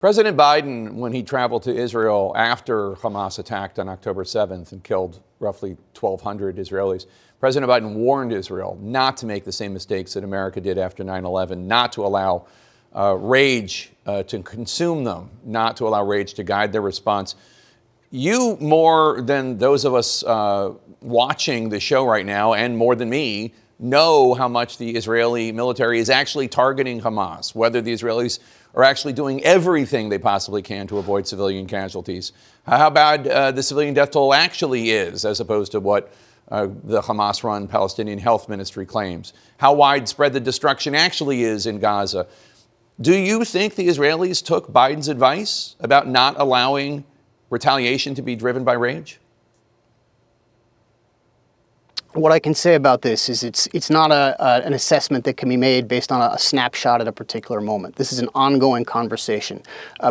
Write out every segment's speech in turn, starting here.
President Biden, when he traveled to Israel after Hamas attacked on October 7th and killed roughly 1,200 Israelis, President Biden warned Israel not to make the same mistakes that America did after 9/11, not to allow rage to consume them, not to allow rage to guide their response. You, more than those of us watching the show right now, and more than me, know how much the Israeli military is actually targeting Hamas, whether the Israelis are actually doing everything they possibly can to avoid civilian casualties, how bad the civilian death toll actually is, as opposed to what the Hamas-run Palestinian Health Ministry claims, how widespread the destruction actually is in Gaza. Do you think the Israelis took Biden's advice about not allowing retaliation to be driven by rage? What I can say about this is it's not an assessment that can be made based on a snapshot at a particular moment. This is an ongoing conversation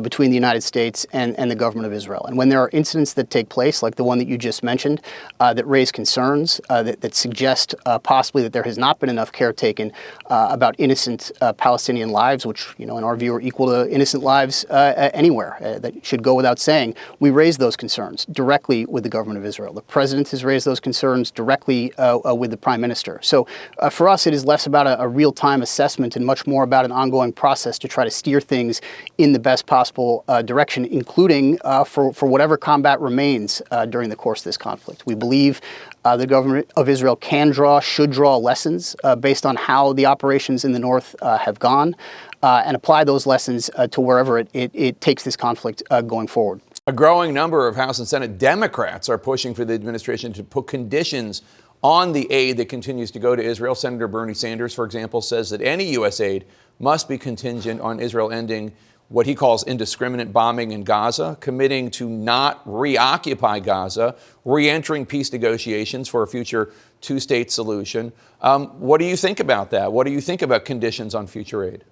between the United States and the government of Israel. And when there are incidents that take place, like the one that you just mentioned, that raise concerns, that suggest possibly that there has not been enough care taken about innocent Palestinian lives, which, you know, in our view are equal to innocent lives anywhere, that should go without saying, we raise those concerns directly with the government of Israel. The president has raised those concerns directly with the prime minister. So for us, it is less about a real-time assessment and much more about an ongoing process to try to steer things in the best possible direction, including for whatever combat remains during the course of this conflict. We believe the government of Israel should draw lessons based on how the operations in the north have gone and apply those lessons to wherever it takes this conflict going forward. A growing number of House and Senate Democrats are pushing for the administration to put conditions on the aid that continues to go to Israel. Senator Bernie Sanders, for example, says that any U.S. aid must be contingent on Israel ending what he calls indiscriminate bombing in Gaza, committing to not reoccupy Gaza, re-entering peace negotiations for a future two-state solution. What do you think about that? What do you think about conditions on future aid?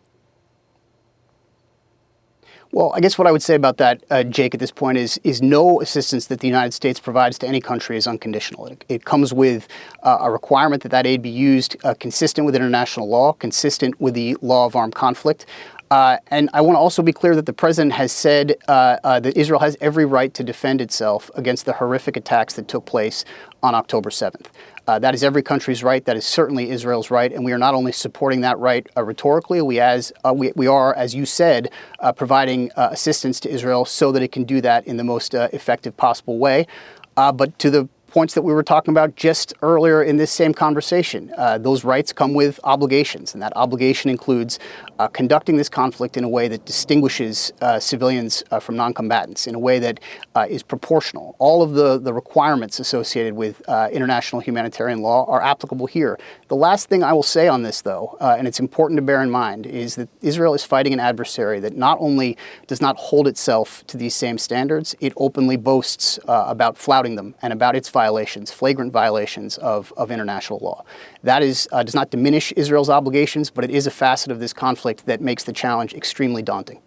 Well, I guess what I would say about that, Jake, at this point is no assistance that the United States provides to any country is unconditional. It comes with a requirement that aid be used consistent with international law, consistent with the law of armed conflict. And I want to also be clear that the president has said that Israel has every right to defend itself against the horrific attacks that took place on October 7th. That is every country's right. That is certainly Israel's right. And we are not only supporting that right rhetorically, we are, as you said, providing assistance to Israel so that it can do that in the most effective possible way. But to the points that we were talking about just earlier in this same conversation, those rights come with obligations, and that obligation includes conducting this conflict in a way that distinguishes civilians from non-combatants, in a way that is proportional. All of the requirements associated with international humanitarian law are applicable here. The last thing I will say on this, though, and it's important to bear in mind, is that Israel is fighting an adversary that not only does not hold itself to these same standards, it openly boasts about flouting them and about its violations, flagrant violations of international law. That does not diminish Israel's obligations, but it is a facet of this conflict that makes the challenge extremely daunting.